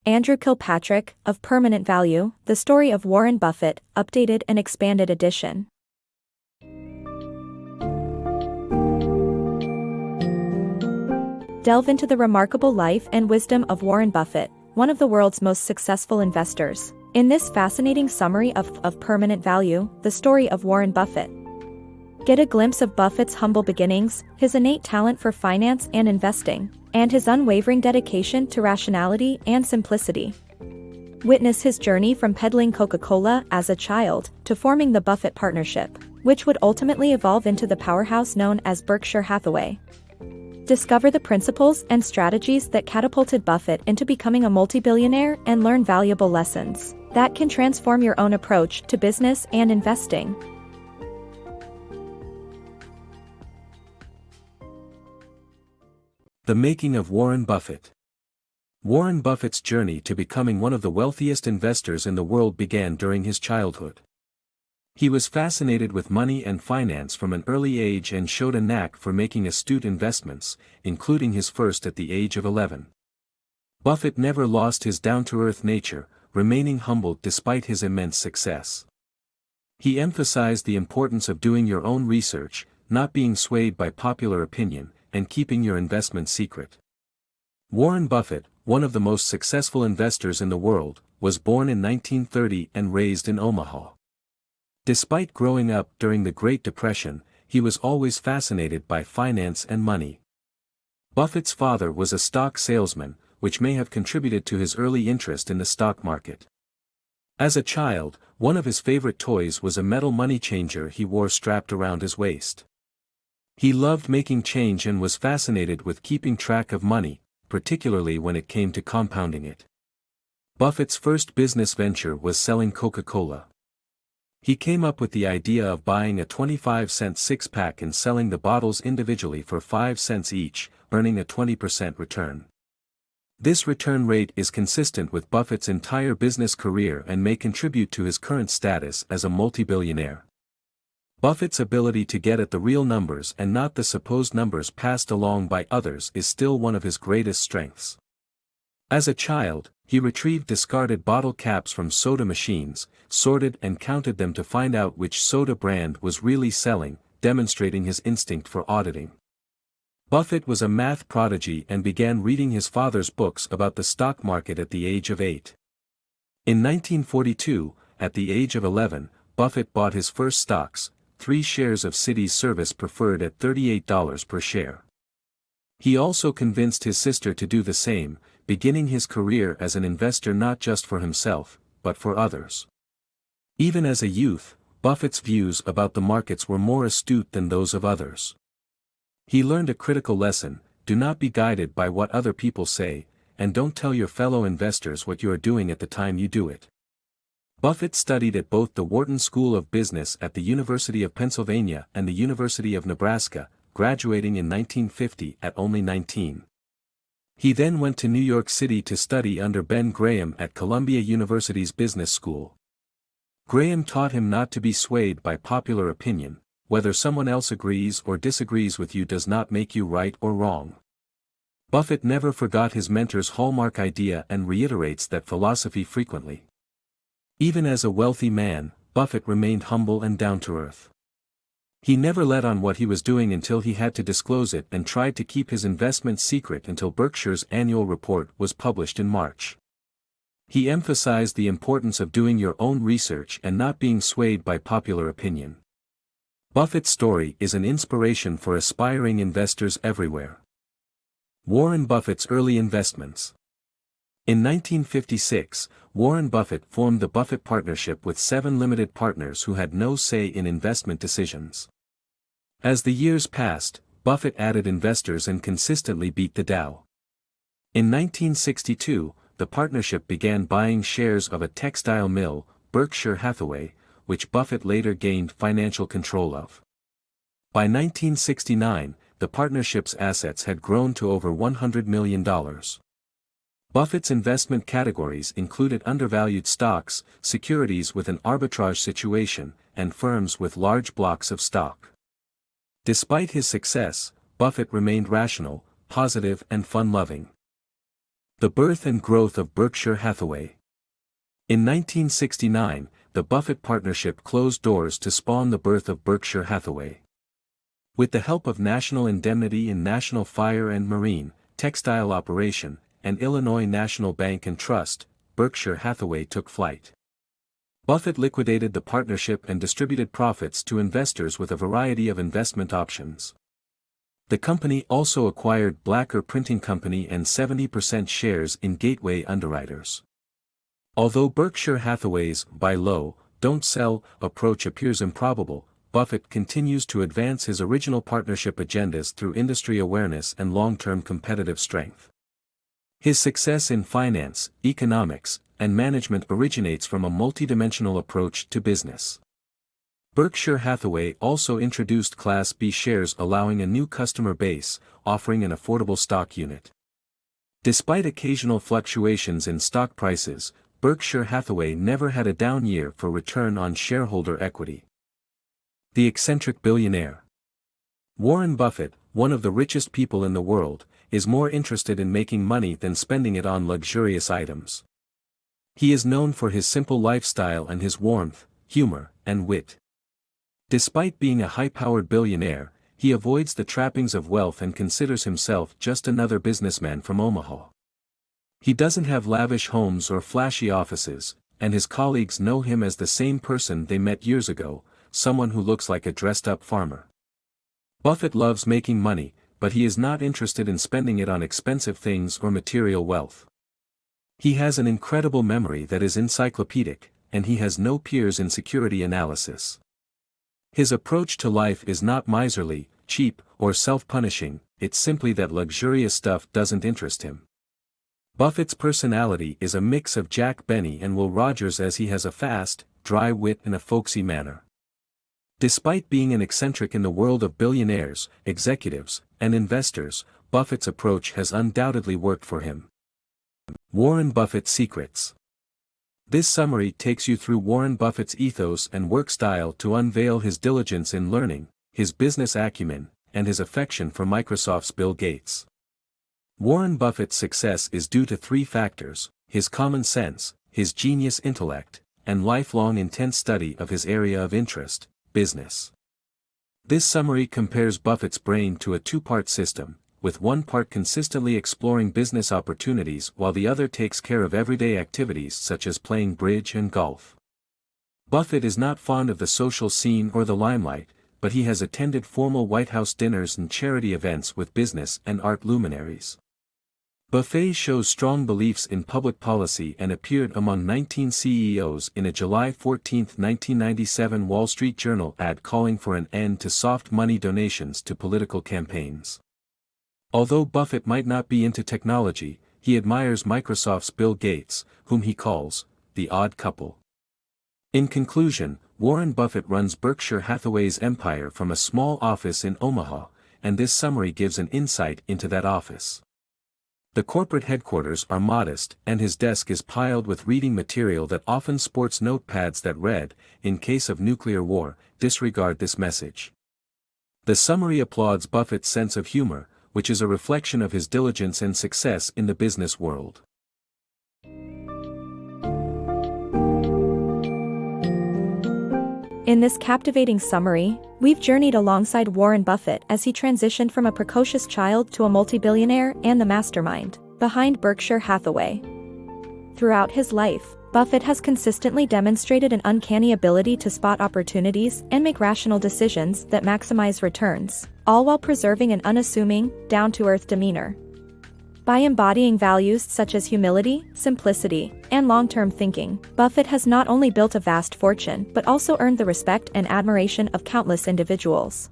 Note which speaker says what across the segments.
Speaker 1: Andrew Kilpatrick, of Permanent Value, The Story of Warren Buffett, Updated and Expanded Edition. Delve into the remarkable life and wisdom of Warren Buffett, one of the world's most successful investors. In this fascinating summary of Permanent Value, The Story of Warren Buffett. Get a glimpse of Buffett's humble beginnings, his innate talent for finance and investing, and his unwavering dedication to rationality and simplicity. Witness his journey from peddling Coca-Cola as a child to forming the Buffett Partnership, which would ultimately evolve into the powerhouse known as Berkshire Hathaway. Discover the principles and strategies that catapulted Buffett into becoming a multi-billionaire and learn valuable lessons that can transform your own approach to business and investing.
Speaker 2: The making of Warren Buffett. Warren Buffett's journey to becoming one of the wealthiest investors in the world began during his childhood. He was fascinated with money and finance from an early age and showed a knack for making astute investments, including his first at the age of 11. Buffett never lost his down-to-earth nature, remaining humble despite his immense success. He emphasized the importance of doing your own research, not being swayed by popular opinion, and keeping your investments secret. Warren Buffett, one of the most successful investors in the world, was born in 1930 and raised in Omaha. Despite growing up during the Great Depression, he was always fascinated by finance and money. Buffett's father was a stock salesman, which may have contributed to his early interest in the stock market. As a child, one of his favorite toys was a metal money changer he wore strapped around his waist. He loved making change and was fascinated with keeping track of money, particularly when it came to compounding it. Buffett's first business venture was selling Coca-Cola. He came up with the idea of buying a 25-cent six-pack and selling the bottles individually for 5 cents each, earning a 20% return. This return rate is consistent with Buffett's entire business career and may contribute to his current status as a multi-billionaire. Buffett's ability to get at the real numbers and not the supposed numbers passed along by others is still one of his greatest strengths. As a child, he retrieved discarded bottle caps from soda machines, sorted and counted them to find out which soda brand was really selling, demonstrating his instinct for auditing. Buffett was a math prodigy and began reading his father's books about the stock market at the age of 8. In 1942, at the age of 11, Buffett bought his first stocks, 3 shares of Citi's Service Preferred at $38 per share. He also convinced his sister to do the same, beginning his career as an investor not just for himself, but for others. Even as a youth, Buffett's views about the markets were more astute than those of others. He learned a critical lesson: do not be guided by what other people say, and don't tell your fellow investors what you are doing at the time you do it. Buffett studied at both the Wharton School of Business at the University of Pennsylvania and the University of Nebraska, graduating in 1950 at only 19. He then went to New York City to study under Ben Graham at Columbia University's Business School. Graham taught him not to be swayed by popular opinion. Whether someone else agrees or disagrees with you does not make you right or wrong. Buffett never forgot his mentor's hallmark idea and reiterates that philosophy frequently. Even as a wealthy man, Buffett remained humble and down-to-earth. He never let on what he was doing until he had to disclose it and tried to keep his investments secret until Berkshire's annual report was published in March. He emphasized the importance of doing your own research and not being swayed by popular opinion. Buffett's story is an inspiration for aspiring investors everywhere. Warren Buffett's early investments. In 1956, Warren Buffett formed the Buffett Partnership with 7 limited partners who had no say in investment decisions. As the years passed, Buffett added investors and consistently beat the Dow. In 1962, the partnership began buying shares of a textile mill, Berkshire Hathaway, which Buffett later gained financial control of. By 1969, the partnership's assets had grown to over $100 million. Buffett's investment categories included undervalued stocks, securities with an arbitrage situation, and firms with large blocks of stock. Despite his success, Buffett remained rational, positive and fun-loving. The birth and growth of Berkshire Hathaway. In 1969, the Buffett partnership closed doors to spawn the birth of Berkshire Hathaway. With the help of National Indemnity and National Fire and Marine, Textile Operation, and Illinois National Bank and Trust, Berkshire Hathaway took flight. Buffett liquidated the partnership and distributed profits to investors with a variety of investment options. The company also acquired Blacker Printing Company and 70% shares in Gateway Underwriters. Although Berkshire Hathaway's buy low, don't sell approach appears improbable, Buffett continues to advance his original partnership agendas through industry awareness and long-term competitive strength. His success in finance, economics, and management originates from a multidimensional approach to business. Berkshire Hathaway also introduced Class B shares, allowing a new customer base, offering an affordable stock unit. Despite occasional fluctuations in stock prices, Berkshire Hathaway never had a down year for return on shareholder equity. The Eccentric Billionaire. Warren Buffett, one of the richest people in the world, is more interested in making money than spending it on luxurious items. He is known for his simple lifestyle and his warmth, humor, and wit. Despite being a high-powered billionaire, he avoids the trappings of wealth and considers himself just another businessman from Omaha. He doesn't have lavish homes or flashy offices, and his colleagues know him as the same person they met years ago, someone who looks like a dressed-up farmer. Buffett loves making money, but he is not interested in spending it on expensive things or material wealth. He has an incredible memory that is encyclopedic, and he has no peers in security analysis. His approach to life is not miserly, cheap, or self-punishing, it's simply that luxurious stuff doesn't interest him. Buffett's personality is a mix of Jack Benny and Will Rogers, as he has a fast, dry wit and a folksy manner. Despite being an eccentric in the world of billionaires, executives, and investors, Buffett's approach has undoubtedly worked for him. Warren Buffett's secrets. This summary takes you through Warren Buffett's ethos and work style to unveil his diligence in learning, his business acumen, and his affection for Microsoft's Bill Gates. Warren Buffett's success is due to three factors: his common sense, his genius intellect, and lifelong intense study of his area of interest, business. This summary compares Buffett's brain to a two-part system, with one part consistently exploring business opportunities while the other takes care of everyday activities such as playing bridge and golf. Buffett is not fond of the social scene or the limelight, but he has attended formal White House dinners and charity events with business and art luminaries. Buffett shows strong beliefs in public policy and appeared among 19 CEOs in a July 14, 1997 Wall Street Journal ad calling for an end to soft money donations to political campaigns. Although Buffett might not be into technology, he admires Microsoft's Bill Gates, whom he calls the odd couple. In conclusion, Warren Buffett runs Berkshire Hathaway's empire from a small office in Omaha, and this summary gives an insight into that office. The corporate headquarters are modest, and his desk is piled with reading material that often sports notepads that read, "In case of nuclear war, disregard this message." The summary applauds Buffett's sense of humor, which is a reflection of his diligence and success in the business world.
Speaker 1: In this captivating summary, we've journeyed alongside Warren Buffett as he transitioned from a precocious child to a multi-billionaire and the mastermind behind Berkshire Hathaway. Throughout his life, Buffett has consistently demonstrated an uncanny ability to spot opportunities and make rational decisions that maximize returns, all while preserving an unassuming, down-to-earth demeanor. By embodying values such as humility, simplicity, and long-term thinking, Buffett has not only built a vast fortune but also earned the respect and admiration of countless individuals.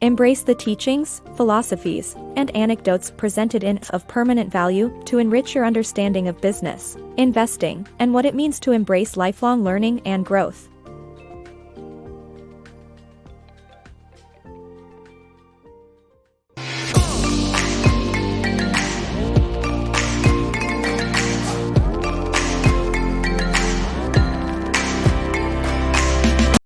Speaker 1: Embrace the teachings, philosophies, and anecdotes presented in Of Permanent Value to enrich your understanding of business, investing, and what it means to embrace lifelong learning and growth.